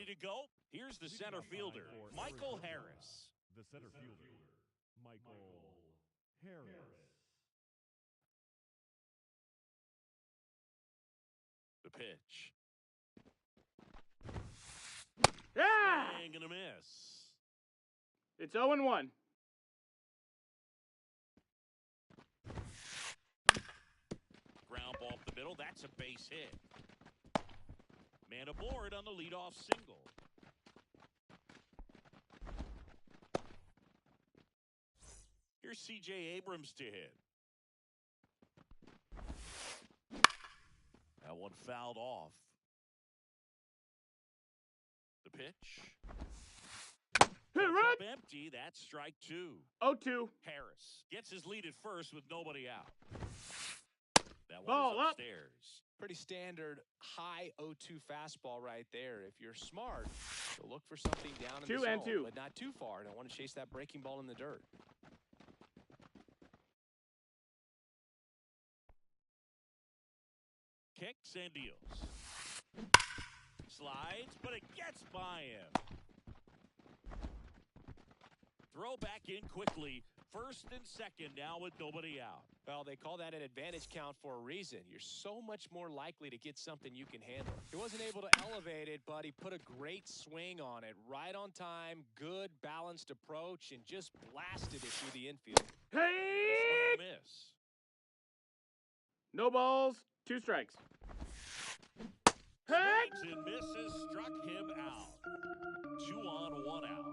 Ready to go? Here's the center fielder, Michael Harris. The center fielder, Michael Harris. The pitch. Yeah! Swing and a miss. It's 0-1. Ground ball up the middle. That's a base hit. Man aboard on the leadoff single. Here's C.J. Abrams to hit. That one fouled off. The pitch. Hit Comes right. up empty. That's strike two. 0-2. Harris gets his lead at first with nobody out. That one Ball is up. upstairs. Pretty standard high 0-2 fastball right there. If you're smart, you'll look for something down in 2 the and zone, 2. but not too far. Don't want to chase that breaking ball in the dirt. Kicks and deals. Slides, but it gets by him. Throw back in quickly. First and second now with nobody out. Well, they call that an advantage count for a reason. You're so much more likely to get something you can handle. He wasn't able to elevate it, but he put a great swing on it. Right on time, good, balanced approach, and just blasted it through the infield. Hey! Miss. No balls, 2 strikes. Hey! Swings and misses, struck him out. 2 on, 1 out.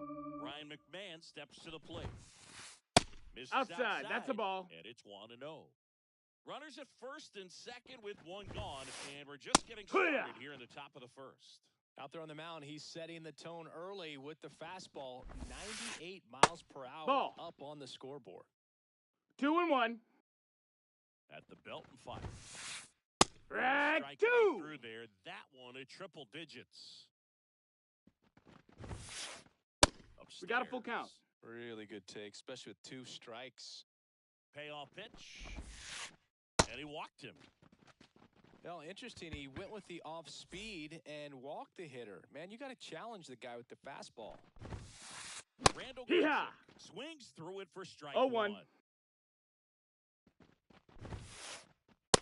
Ryan McMahon steps to the plate. Misses Outside, that's a ball. And it's 1-0. Runners at first and second with 1 gone, and we're just getting started here in the top of the first. Out there on the mound, he's setting the tone early with the fastball. 98 miles per hour Ball. up on the scoreboard. 2-1. At the belt and fire. Right, Strike 2. right through there. That one at triple digits. We got a full count. Really good take, especially with 2 strikes. Payoff pitch. And he walked him. Well, interesting. He went with the off speed and walked the hitter. Man, you got to challenge the guy with the fastball. Randall Yeehaw! swings through it for strike 0-1. 1.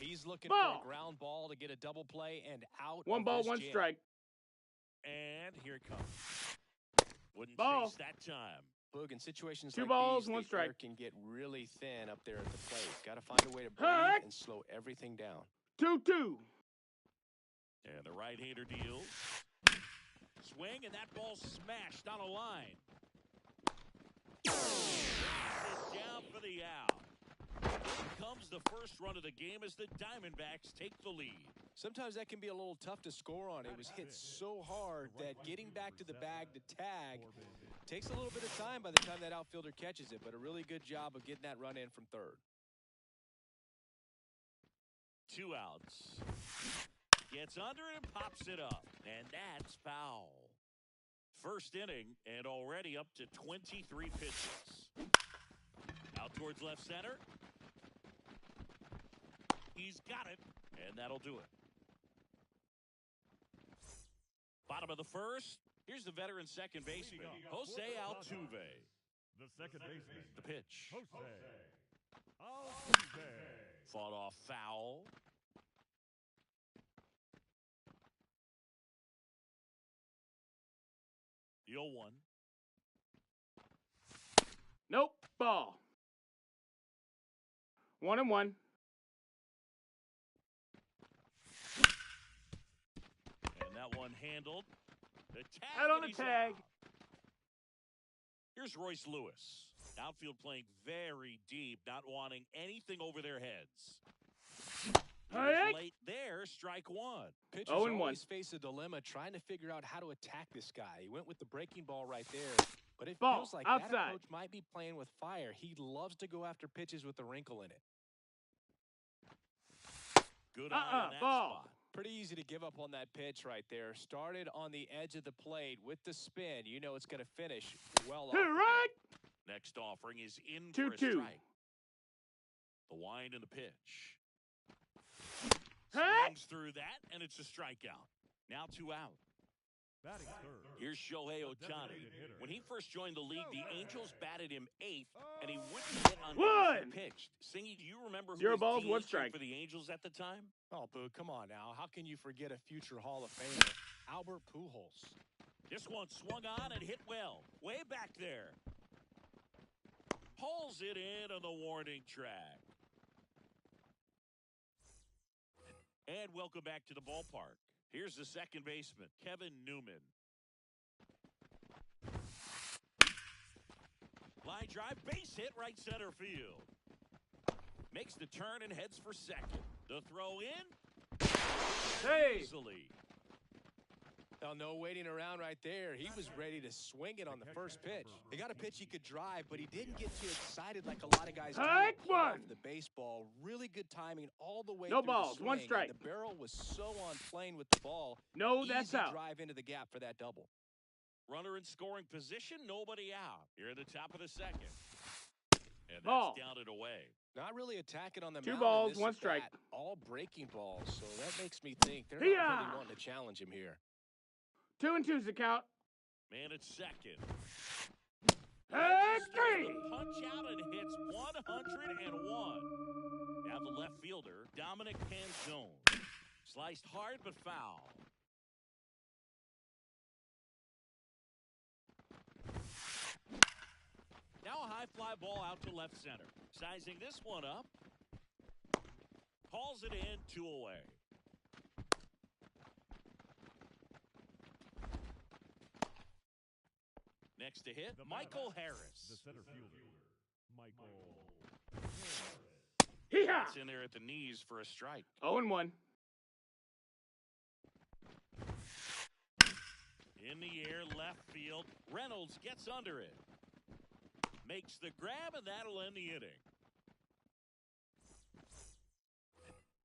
He's looking Ball. for a ground ball to get a double play and out. 1 of ball, this 1 jam. strike. And here it comes. Wouldn't Ball. chase that time. Boog, in situations 2 like balls, these, 1 the strike. air can get really thin up there at the plate. Got to find a way to breathe Hey! and slow everything down. 2-2. And the right-hander deals. Swing, and that ball smashed on a line. Down for the out. In comes the first run of the game as the Diamondbacks take the lead. Sometimes that can be a little tough to score on. It was hit so hard that getting back to the bag to tag takes a little bit of time by the time that outfielder catches it, but a really good job of getting that run in from third. 2 outs. Gets under it and pops it up. And that's foul. First inning and already up to 23 pitches. Out towards left center. He's got it, and that'll do it. Bottom of the first. Here's the veteran second baseman, Jose Altuve. The second baseman, The pitch. Jose Altuve. Fought off foul. The 0-1. Nope. Ball. 1-1. And that one handled. The tag. Out on and the he's tag. out. Here's Royce Lewis. Outfield playing very deep, not wanting anything over their heads. Hey! Late there, strike 1. Pitchers 0-1. always face a dilemma trying to figure out how to attack this guy. He went with the breaking ball right there, but it Ball, feels like outside. that approach might be playing with fire. He loves to go after pitches with a wrinkle in it. Good eye on that ball. spot. Pretty easy to give up on that pitch right there. Started on the edge of the plate with the spin. You know it's going to finish well off. Hit right. Next offering is in 2-2. for a strike. The wind and the pitch. Hey! Swings through that, and it's a strikeout. Now 2 out. Batting third. Here's Shohei The Ohtani. designated hitter. When he first joined the league, the Angels batted him 8th, and he wouldn't hit on One. pitches he pitched. Singy, do you remember who 0 his balls, 1 DH strike. for the Angels at the time? Oh, Boo, come on now. How can you forget a future Hall of Famer, Albert Pujols? This one swung on and hit well. Way back there. Pulls it in on the warning track. And welcome back to the ballpark. Here's the second baseman, Kevin Newman. Line drive, base hit, right center field. Makes the turn and heads for second. The throw in. Hey! Easily. Well, no waiting around right there. He was ready to swing it on the first pitch. He got a pitch he could drive, but he didn't get too excited like a lot of guys do. Strike Pulled off one. the baseball, really good timing all the way No through balls, the 1 swing, strike. and the barrel was so on plane with the ball. No, that's Easy out. drive into the gap for that double. Runner in scoring position, nobody out. Here at the top of the second. And that's Ball. down and away. Not really attacking on the 2 mound in balls, this 1 at strike. bat. All breaking balls, so that makes me think they're not Hiya! really wanting to challenge him here. 2 and 2's the count. Man at second. Hey, Registers 3. the punch out and hits 101. Now the left fielder, Dominic Canzone. Sliced hard but foul. Now a high fly ball out to left center. Sizing this one up. Calls it in, 2 away. Next to hit, The Michael The Harris. center fielder, Michael. Hee-haw! It's in there at the knees for a strike. 0 and 1. In the air, left field. Reynolds gets under it. Makes the grab, and that'll end the inning.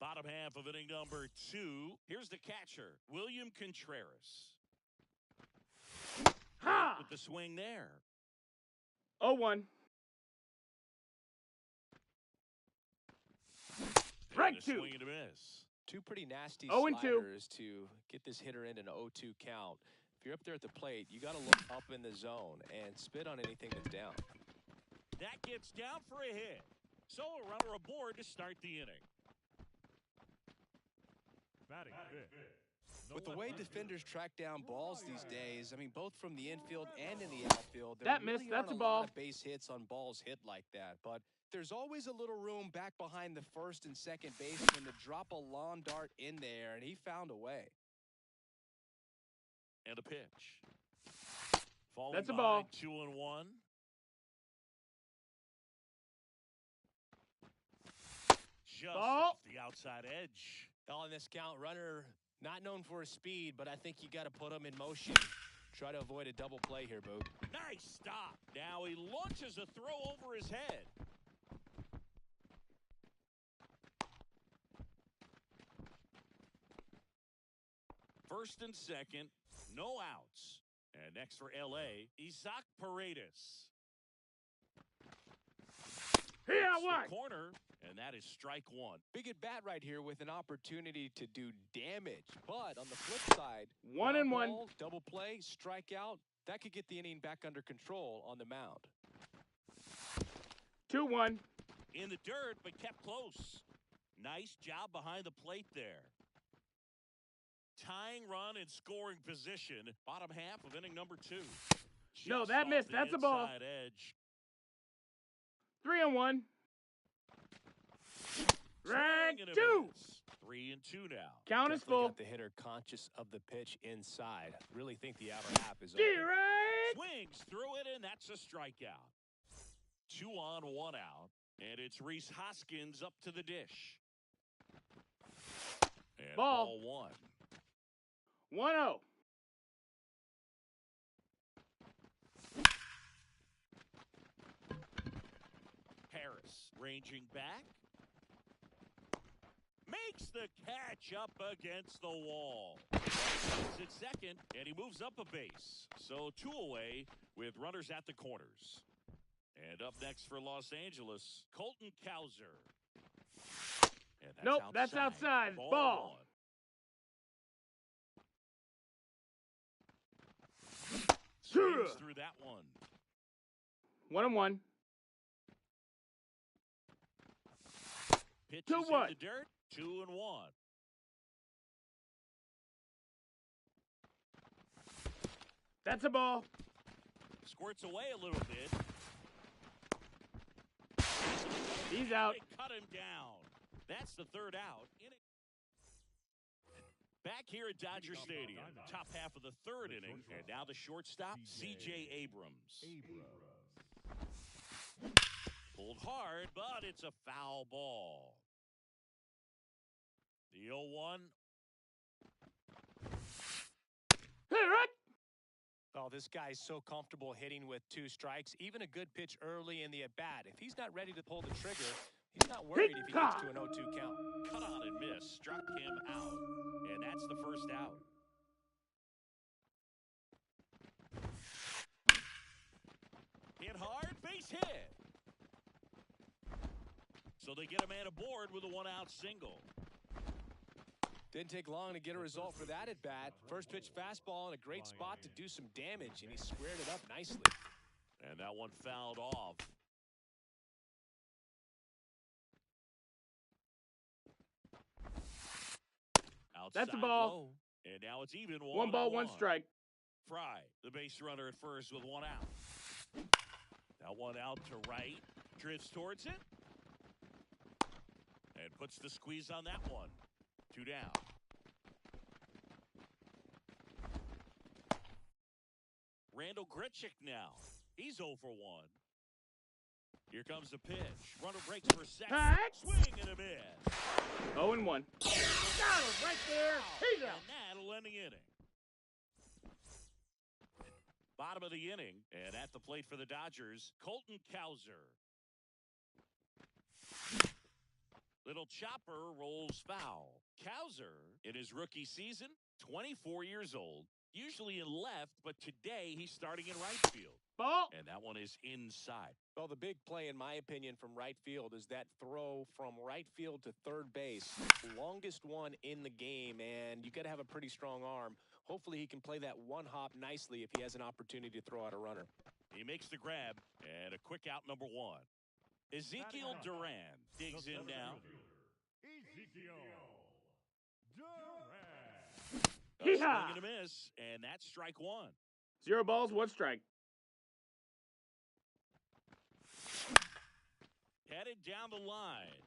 Bottom half of inning number 2. Here's the catcher, William Contreras. Ha! With the swing there. 0-1. Strike And a 2. swing and a miss. Two pretty nasty 0 and 2. sliders to get this hitter into an 0-2 count. If you're up there at the plate, you got to look up in the zone and spit on anything that's down. That gets down for a hit. So a runner aboard to start the inning. Batting fifth. With the way defenders track down balls these days, I mean, both from the infield and in the outfield, there That really missed. That's aren't a lot ball. of base hits on balls hit like that. But there's always a little room back behind the first and second baseman to drop a lawn dart in there, and he found a way. And a pitch. Falling That's a behind, ball. 2-1. Just Ball. off the outside edge. On this count, runner not known for his speed, but I think you got to put him in motion. Try to avoid a double play here, Boog. Nice stop. Now he launches a throw over his head. First and second, no outs. And next for L.A., Isaac Paredes. Here, Hits what? the corner, and that is strike 1. Big at bat right here with an opportunity to do damage. But on the flip side, 1 and 1. ball, double play, strikeout, that could get the inning back under control on the mound. 2-1. In the dirt, but kept close. Nice job behind the plate there. Tying run in scoring position. Bottom half of inning number 2. No, Just that off missed. the That's a ball. inside edge. 3 and 1. Swing Strike and a 2. miss. 3 and 2 now. Count is Definitely full. got the hitter conscious of the pitch inside. Really think the outer half is Get open. right. Swings through it, and that's a strikeout. 2 on, 1 out. And it's Reese Hoskins up to the dish. And Ball. ball 1. 1-0. Harris ranging back. Makes the catch up against the wall. It's at second, and he moves up a base. So 2 away with runners at the corners. And up next for Los Angeles, Colton Cowser. And Nope, that's outside. Ball. 1. swings through that one. 1-1. Pitches 2-1. in the dirt. 2-1. That's a ball. Squirts away a little bit. He's out. They cut him down. That's the third out. Back here at Dodger Stadium, top half of the third inning, and now the shortstop, C.J. Abrams. Pulled hard, but it's a foul ball. The 0-1. Hit it! Oh, this guy's so comfortable hitting with 2 strikes. Even a good pitch early in the at-bat. If he's not ready to pull the trigger, he's not worried if he gets to an 0-2 count. Cut on and miss. Struck him out. And that's the first out. Hit hard, base hit. So they get a man aboard with a 1-out single. Didn't take long to get a result for that at-bat. First pitch fastball in a great spot to do some damage, and he squared it up nicely. And that one fouled off. Outside That's a ball. low, and now it's even 1 ball, 1 strike. Fry, the base runner at first with 1 out. That one out to right. Drifts towards it. And puts the squeeze on that one. 2 down. Randall Grichuk now. He's 0 for 1. Here comes the pitch. Runner breaks for second. Pack. Swing and a miss. 0-1. Got him right there. He's out. And that'll end the inning. Bottom of the inning, and at the plate for the Dodgers, Colton Cowser. Little chopper rolls foul. Cowser, in his rookie season, 24 years old, usually in left, but today he's starting in right field. Ball. And that one is inside. Well, the big play, in my opinion, from right field is that throw from right field to third base. Longest one in the game, and you got to have a pretty strong arm. Hopefully he can play that one hop nicely if he has an opportunity to throw out a runner. He makes the grab, and a quick out number 1. Ezekiel Duran digs in now. Ezekiel Duran. A swing and a miss, and that's strike 1. 0 balls, 1 strike. Headed down the line.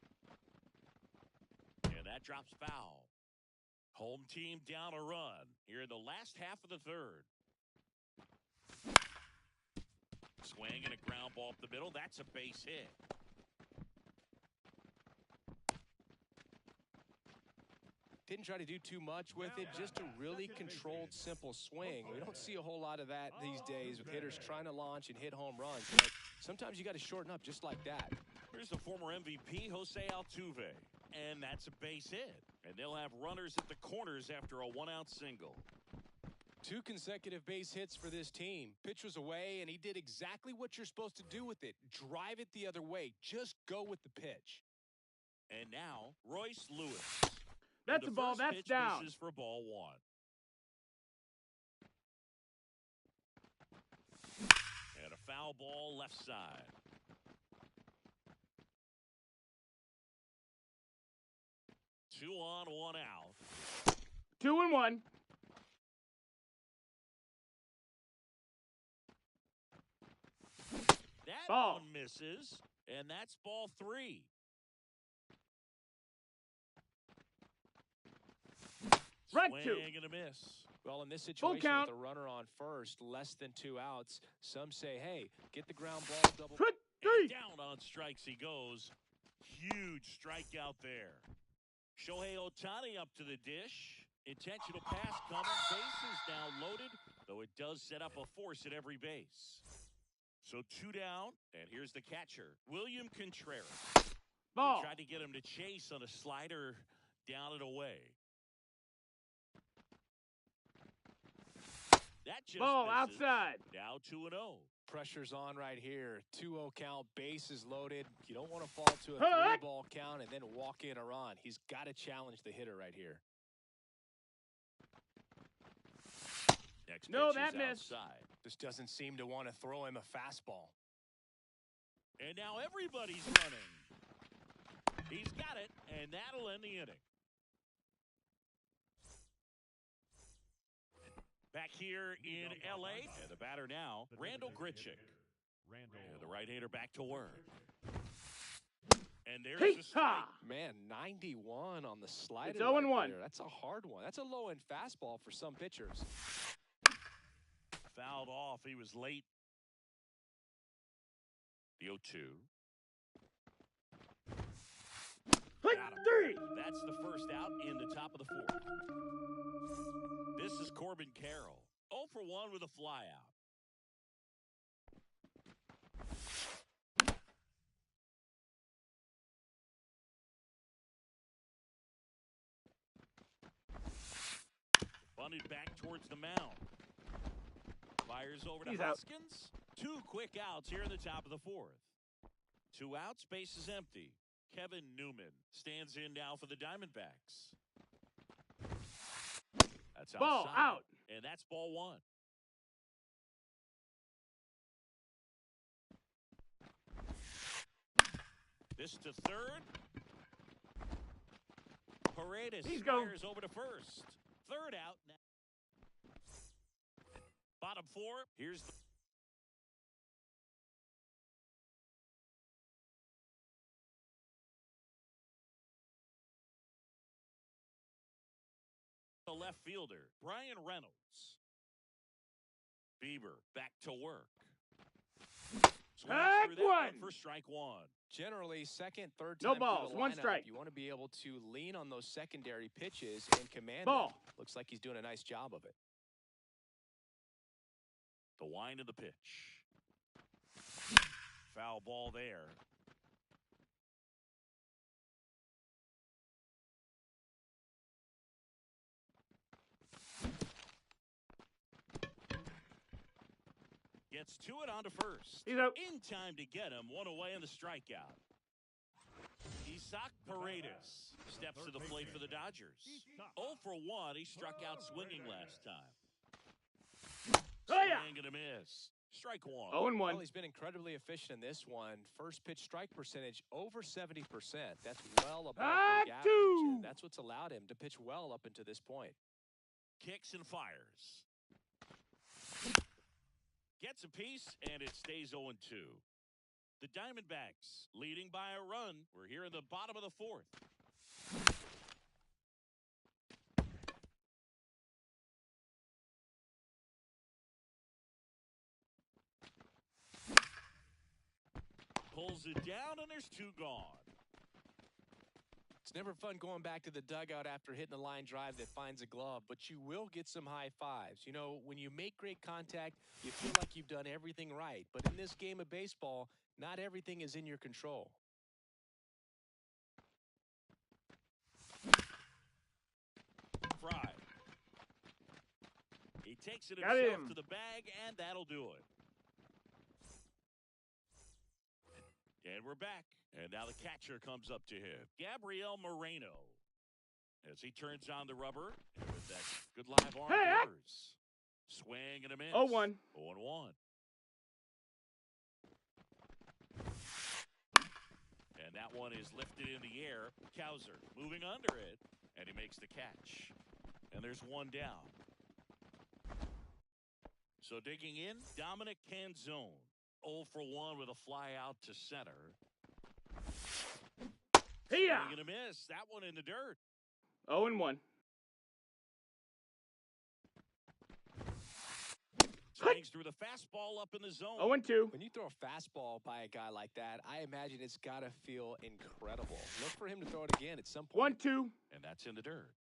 And that drops foul. Home team down a run here in the last half of the third. Swing and a ground ball up the middle. That's a base hit. Didn't try to do too much with it, just a really controlled, simple swing. We don't see a whole lot of that these days with hitters trying to launch and hit home runs. But sometimes you got to shorten up just like that. Here's the former MVP, Jose Altuve. And that's a base hit. And they'll have runners at the corners after a 1-out single. 2 consecutive base hits for this team. Pitch was away, and he did exactly what you're supposed to do with it. Drive it the other way. Just go with the pitch. And now, Royce Lewis. That's a ball. That's down. Misses for ball 1. And a foul ball left side. 2 on, 1 out. 2-1. That ball. one misses, and that's ball 3. Right Swing 2. and a miss. Well, in this situation count. with a runner on first, less than 2 outs, some say, hey, get the ground ball double. Hit And 3. down on strikes he goes. Huge strikeout there. Shohei Ohtani up to the dish. Intentional pass coming. Bases now loaded, though it does set up a force at every base. So 2 down, and here's the catcher, William Contreras. Ball. They tried to get him to chase on a slider down and away. That just Ball misses. outside. Now 2-0. Pressure's on right here. 2-0 count, bases loaded. You don't want to fall to a Huh? 3-ball count and then walk in a run. He's got to challenge the hitter right here. Next No, pitch that is missed. outside. Just doesn't seem to want to throw him a fastball. And now everybody's running. He's got it, and that'll end the inning. Back here in L.A., and the batter now, Randall Grichuk. And the right-hander back to work. And there's the strike. Man, 91 on the slider. It's 0-1. Right there. That's a hard one. That's a low-end fastball for some pitchers. Fouled off. He was late. The 0-2. Three. That's the first out in the top of the fourth. This is Corbin Carroll. 0 for 1 with a flyout. Bunted back towards the mound. Fires over to Hoskins. 2 quick outs here in the top of the fourth. 2 outs, base is empty. Kevin Newman stands in now for the Diamondbacks. That's outside. Ball out. And that's ball 1. This to third. Paredes fires over to first. Third out. Bottom 4. Here's the left fielder, Brian Reynolds. Bieber back to work. Swings through that one for strike 1. Generally, second, third time no balls, through the 1 lineup, strike. You want to be able to lean on those secondary pitches and command Ball. them. Looks like he's doing a nice job of it. The wind of the pitch. Foul ball there. Gets to it onto first. He's out. In time to get him. 1 away in the strikeout. Isaac Paredes steps to the plate for the Dodgers. 0 for 1. He struck out swinging last time. Swing and a miss. Strike 1. 0-1. Well, he's been incredibly efficient in this one. First pitch strike percentage over 70%. That's well above league average, and that's what's allowed him to pitch well up until this point. Kicks and fires. Gets a piece, and it stays 0-2. The Diamondbacks leading by a run. We're here in the bottom of the fourth. Pulls it down, and there's 2 gone. It's never fun going back to the dugout after hitting a line drive that finds a glove, but you will get some high fives. You know, when you make great contact, you feel like you've done everything right. But in this game of baseball, not everything is in your control. Fry. He takes it Got himself him. to the bag, and that'll do it. And we're back. And now the catcher comes up to him. Gabriel Moreno. As he turns on the rubber. And with that good live arm delivers. Swing and a miss. 0-1. 0-1. And that one is lifted in the air. Kowser moving under it. And he makes the catch. And there's 1 down. So digging in, Dominic Canzone. 0 for 1 with a fly out to center. Swing and a miss. That one in the dirt. 0-1. Swings through the fastball up in the zone. 0-2. When you throw a fastball by a guy like that, I imagine it's got to feel incredible. Look for him to throw it again at some point. 1-2. And that's in the dirt.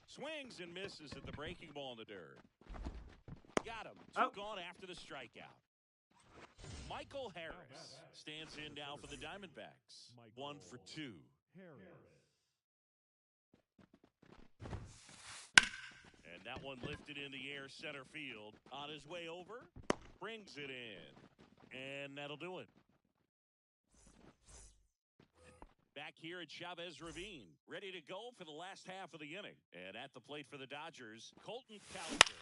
Swings and misses at the breaking ball in the dirt. Got him. 2 gone after the strikeout. Michael Harris stands in now for the Diamondbacks. 1 for 2. And that one lifted in the air center field. On his way over, brings it in. And that'll do it. Back here at Chavez Ravine, ready to go for the last half of the inning. And at the plate for the Dodgers, Colton Cowser.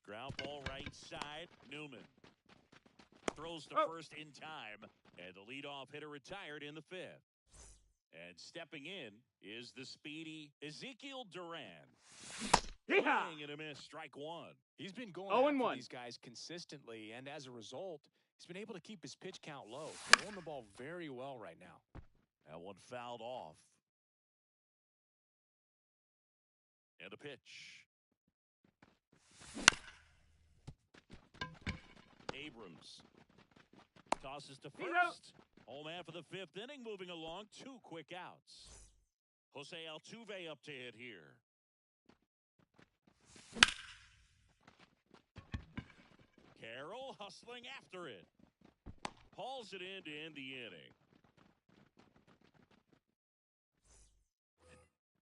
Ground ball right side, Newman. Throws to first in time, and the leadoff hitter retired in the fifth. And stepping in is the speedy Ezekiel Duran. Swing and a miss, strike one. He's been going 0-1. after these guys consistently, and as a result, he's been able to keep his pitch count low. Throwing the ball very well right now. That one fouled off. And a pitch. Abrams tosses to first. Home half of the fifth inning, moving along. 2 quick outs. Jose Altuve up to hit here. Carroll hustling after it. Hauls it in to end the inning.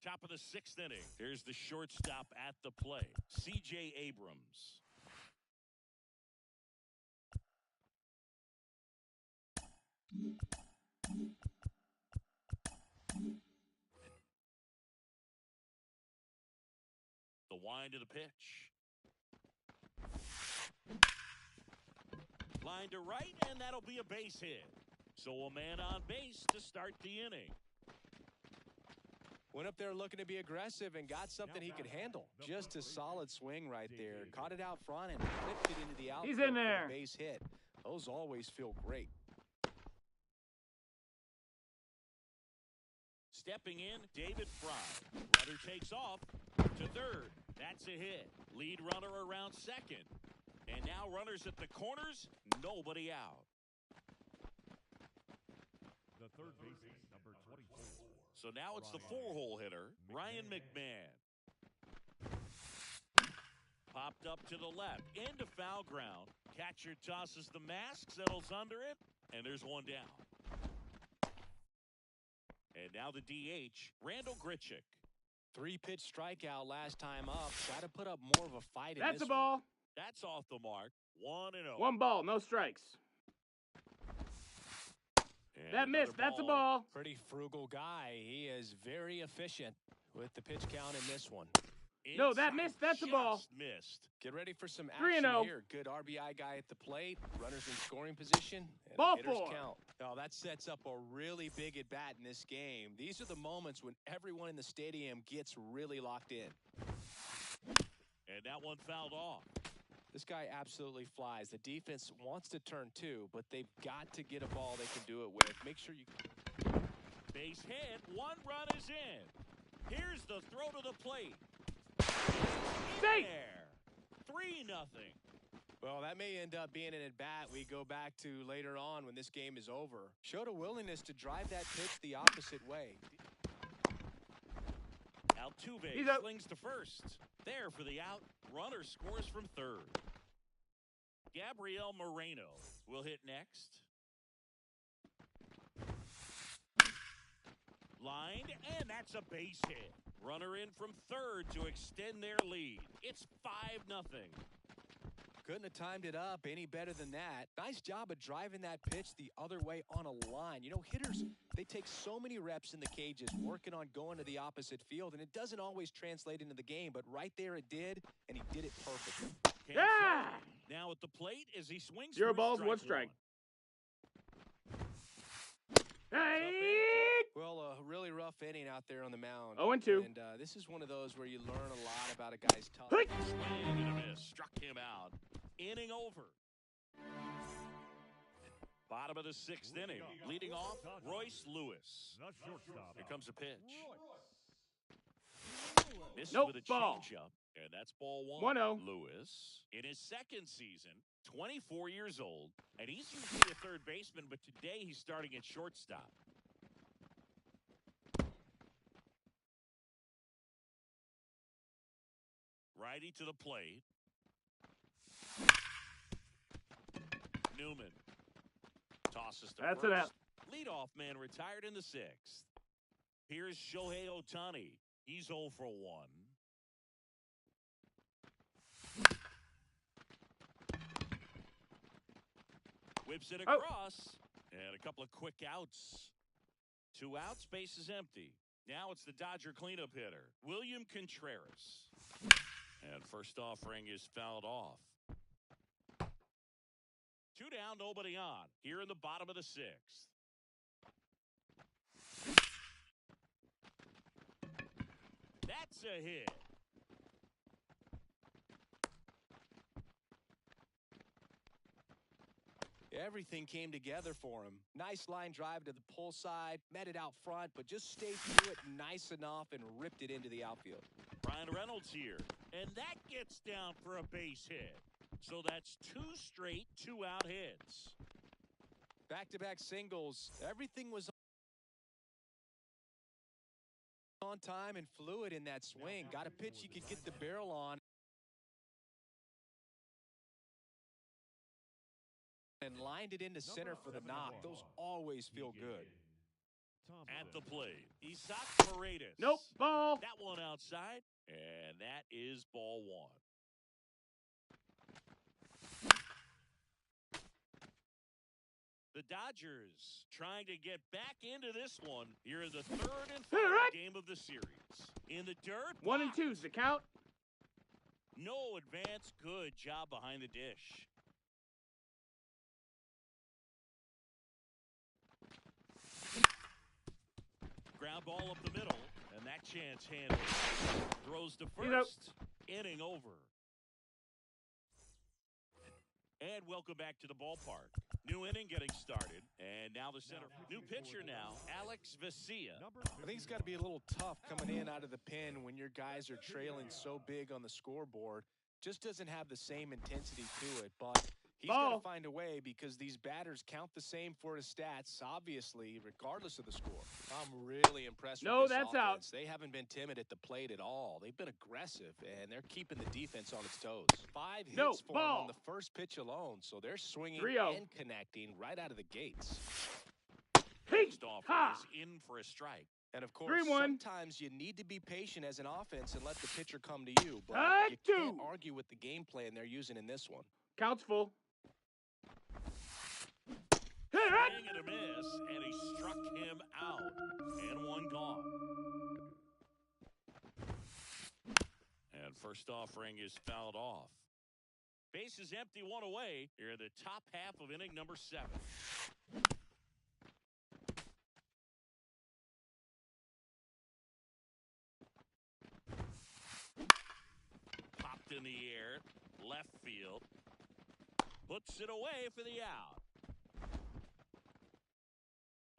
Top of the 6th inning. Here's the shortstop at the plate, C.J. Abrams. The wind to the pitch. Line to right, and that'll be a base hit. So a man on base to start the inning. Went up there looking to be aggressive and got something he could handle. Just a solid swing right there. Caught it out front and flipped it into the outfield. He's in there. For the base hit. Those always feel great. Stepping in, David Fry. Runner takes off to third. That's a hit. Lead runner around second. And now runners at the corners, nobody out. The third baseman, number 24. So now it's the 4-hole hitter, Ryan McMahon. Popped up to the left, into foul ground. Catcher tosses the mask, settles under it, and there's one down. And now the DH, Randall Grichuk. 3-pitch strikeout last time up. Got to put up more of a fight in That's this a ball. That's off the mark. 1-0. 1 ball, no strikes. And That missed. That's a ball. Pretty frugal guy. He is very efficient with the pitch count in this one. No, that Inside, missed. That's a ball. just missed. Get ready for some 3-0. action here. Good RBI guy at the plate. Runners in scoring position. And Ball hitters 4. count. Oh, that sets up a really big at bat in this game. These are the moments when everyone in the stadium gets really locked in. And that one fouled off. This guy absolutely flies. The defense wants to turn too, but they've got to get a ball they can do it with. Make sure you... Base hit. 1 run is in. Here's the throw to the plate. Safe. There. 3-0. Well, that may end up being an at-bat we go back to later on when this game is over. Showed a willingness to drive that pitch the opposite way. Altuve He's out. slings to first. There for the out. Runner scores from third. Gabriel Moreno will hit next. Lined, and that's a base hit. Runner in from third to extend their lead. It's 5-0. Couldn't have timed it up any better than that. Nice job of driving that pitch the other way on a line. You know, hitters, they take so many reps in the cages working on going to the opposite field, and it doesn't always translate into the game, but right there it did, and he did it perfectly. Yeah! Now at the plate as he swings. 0 for balls, 1 strike. Hey! Well, a really rough inning out there on the mound. 0-2. And this is one of those where you learn a lot about a guy's tough. Hey! Swing and a miss. Struck him out. Inning over. Bottom of the 6th inning. Leading off, Royce Lewis. The shortstop. Here comes a pitch. Missed Nope, with a ball. changeup, and that's ball 1. 1-0. Lewis, in his 2nd season, 24 years old, and he's usually a third baseman, but today he's starting at shortstop. Righty to the plate. Newman tosses to That's first. it out. Leadoff man retired in the 6th. Here's Shohei Ohtani. He's 0 for 1. Whips it across. And a couple of quick outs. 2 outs, base is empty. Now it's the Dodger cleanup hitter, William Contreras. And first offering is fouled off. 2 down, nobody on. Here in the bottom of the 6th. That's a hit. Everything came together for him. Nice line drive to the pull side, met it out front, but just stayed through it nice enough and ripped it into the outfield. Ryan Reynolds here, and that gets down for a base hit. So that's 2 straight 2-out hits. Back-to-back singles. Everything was on time and fluid in that swing. Got a pitch he could get the barrel on. And lined it into center for the knock. Those always feel good. At the plate, Isaac Paredes. Nope, ball. That one outside, and that is ball 1. The Dodgers trying to get back into this one here in the 3rd and final game of the series. In the dirt. 1 and 2's the count. No advance. Good job behind the dish. Ground ball up the middle, and that chance handled. Throws to first. Inning over. And welcome back to the ballpark. New inning getting started, and now the center. New pitcher now, Alex Vesia. I think it's got to be a little tough coming in out of the pen when your guys are trailing so big on the scoreboard. Just doesn't have the same intensity to it, but he's got to find a way because these batters count the same for his stats, obviously, regardless of the score. I'm really impressed with this that's offense. out. They haven't been timid at the plate at all. They've been aggressive, and they're keeping the defense on its toes. 5 hits for them on the first pitch alone, so they're swinging and connecting right out of the gates. First off is in for a strike. And, of course, sometimes you need to be patient as an offense and let the pitcher come to you. But you can't argue with the game plan they're using in this one. Counts full. Swing and a miss, and he struck him out. And 1 gone. And first offering is fouled off. Base is empty, 1 away. Here in the top half of inning number 7. Popped in the air, left field. Puts it away for the out.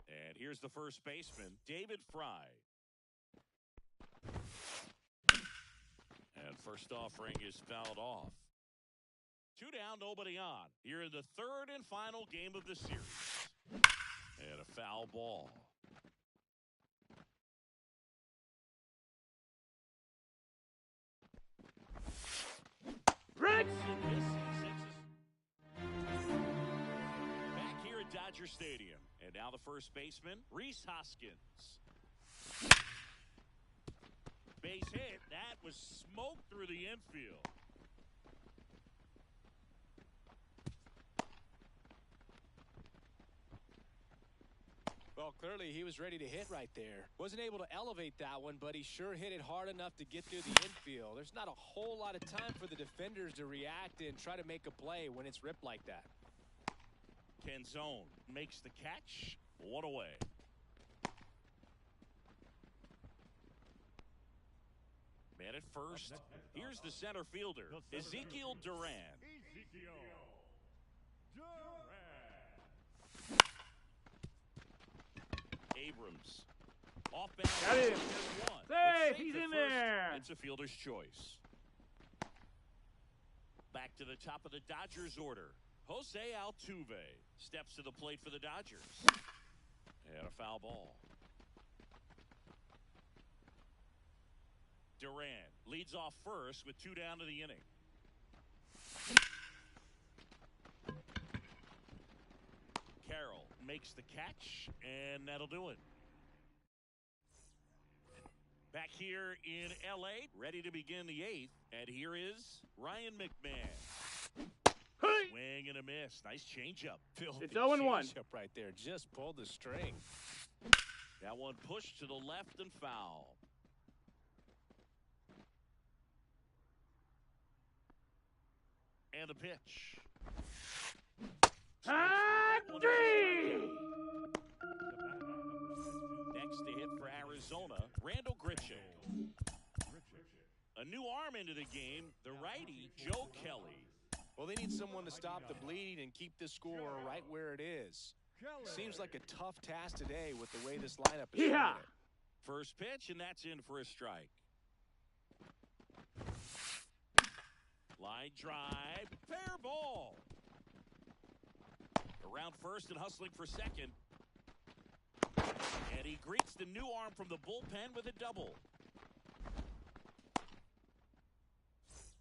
And here's the first baseman, David Fry. And first offering is fouled off. 2 down, nobody on. Here in the 3rd and final game of the series. And a foul ball. Back here at Dodger Stadium. And now the first baseman, Rhys Hoskins. Base hit. That was smoke through the infield. Well, clearly he was ready to hit right there. Wasn't able to elevate that one, but he sure hit it hard enough to get through the infield. There's not a whole lot of time for the defenders to react and try to make a play when it's ripped like that. Canzone makes the catch. 1 away. Man at first. Here's the center fielder, Ezekiel Duran. Abrams. Off balance. Got him. Safe. He's in there. It's a fielder's choice. Back to the top of the Dodgers order. Jose Altuve steps to the plate for the Dodgers. And a foul ball. Duran leads off first with 2 down to the inning. Carroll makes the catch, and that'll do it. Back here in L.A., ready to begin the 8th, and here is Ryan McMahon. Swing and a miss. Nice changeup. It's 0-1. Changeup right there. Just pulled the string. That one pushed to the left and foul. And a pitch. Next to hit for Arizona, Randall Gritchick. A new arm into the game, the righty, Joe Kelly. Well, they need someone to stop the bleeding and keep the score right where it is. Seems like a tough task today with the way this lineup is. Yeah. First pitch, and that's in for a strike. Line drive, fair ball. Around first and hustling for second. And he greets the new arm from the bullpen with a double.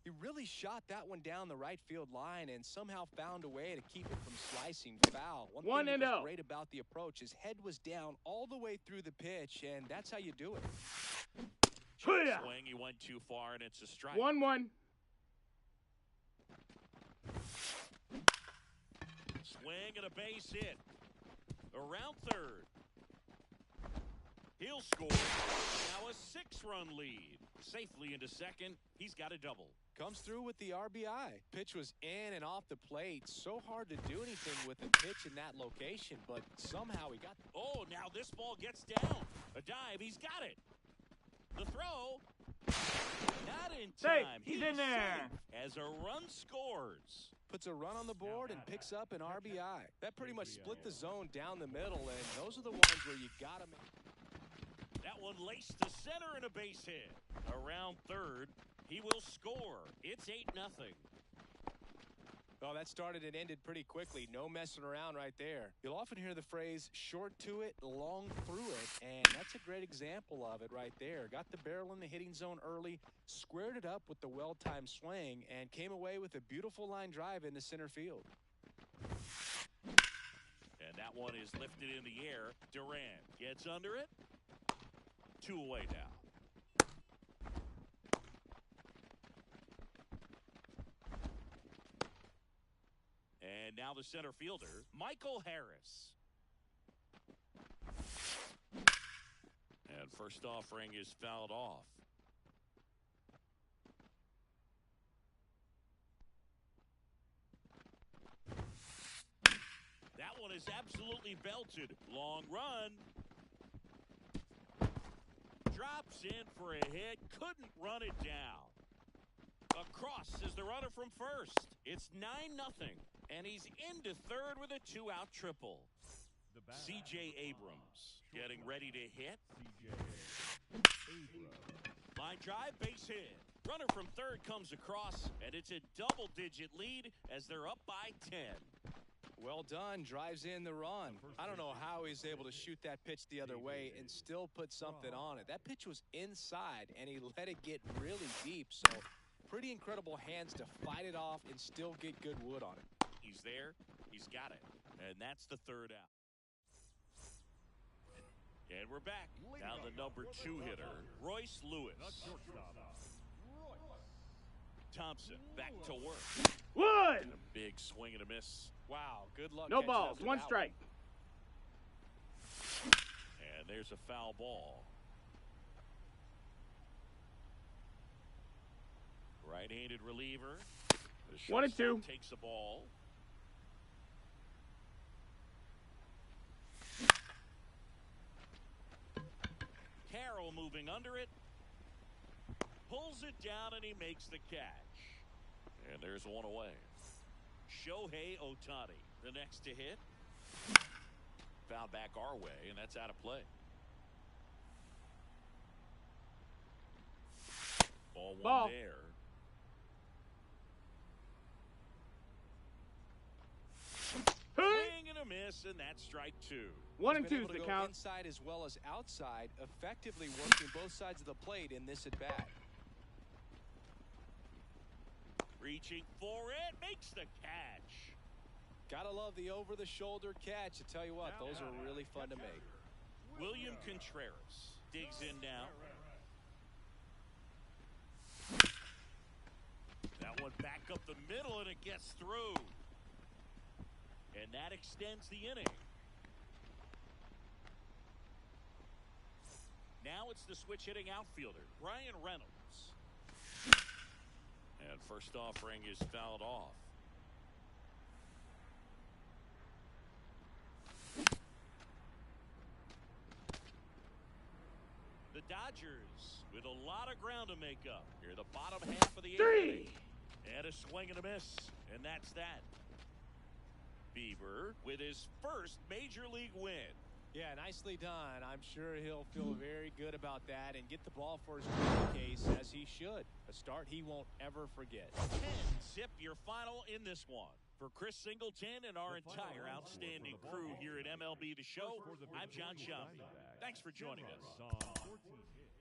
He really shot that one down the right field line and somehow found a way to keep it from slicing foul. One thing that was great about the approach, his head was down all the way through the pitch, and that's how you do it. Swing, he went too far, and it's a strike. 1-1. Swing and a base hit. Around third. He'll score. Now a 6-run lead. Safely into second. He's got a double. Comes through with the RBI. Pitch was in and off the plate. So hard to do anything with a pitch in that location, but somehow he got... Oh, now this ball gets down. A dive. He's got it. The throw. Not in time. He's in there. As a run scores. Puts a run on the board and picks up an RBI. That pretty much split the zone down the middle, and those are the ones where you got to make... That one laced to center and a base hit. Around third, he will score. It's 8-0. Well, that started and ended pretty quickly. No messing around right there. You'll often hear the phrase, short to it, long through it, and that's a great example of it right there. Got the barrel in the hitting zone early, squared it up with the well-timed swing, and came away with a beautiful line drive into center field. And that one is lifted in the air. Durant gets under it. 2 away now. And now the center fielder, Michael Harris. And first offering is fouled off. That one is absolutely belted. Long run. Drops in for a hit. Couldn't run it down. Across is the runner from first. It's 9-0. And he's into third with a 2-out triple. C.J. Abrams getting ready to hit. Line drive, base hit. Runner from third comes across, and it's a double-digit lead as they're up by 10. Well done, drives in the run. I don't know how he's able to shoot that pitch the other way and still put something on it. That pitch was inside, and he let it get really deep, so pretty incredible hands to fight it off and still get good wood on it. He's there, he's got it, and that's the 3rd out. And we're back. Now the number 2 hitter, Royce Lewis. Thompson back to work. One. And a big swing and a miss. Wow, good luck. No balls, 1 strike. And there's a foul ball. Right-handed reliever. 1-2. Takes the ball. Carroll moving under it. Pulls it down and he makes the catch. And there's one away. Shohei Ohtani, the next to hit. Fouled back our way, and that's out of play. Ball one there. Swing and a miss, and that's strike 2. 1-2 is the count. Inside as well as outside, effectively working both sides of the plate in this at bat. Reaching for it, makes the catch. Gotta love the over-the-shoulder catch. I tell you what, those are really fun to make. William Contreras digs in now. That one back up the middle, and it gets through. And that extends the inning. Now it's the switch-hitting outfielder, Ryan Reynolds. And first offering is fouled off. The Dodgers with a lot of ground to make up. Here, the bottom half of the eighth. And a swing and a miss. And that's that. Bieber with his first major league win. Yeah, nicely done. I'm sure he'll feel very good about that and get the ball for his case as he should. A start he won't ever forget. 10-zip your final in this one. For Chris Singleton and our entire outstanding crew here at MLB The Show, I'm John Schaumburg. Thanks for joining us. On 14 hits.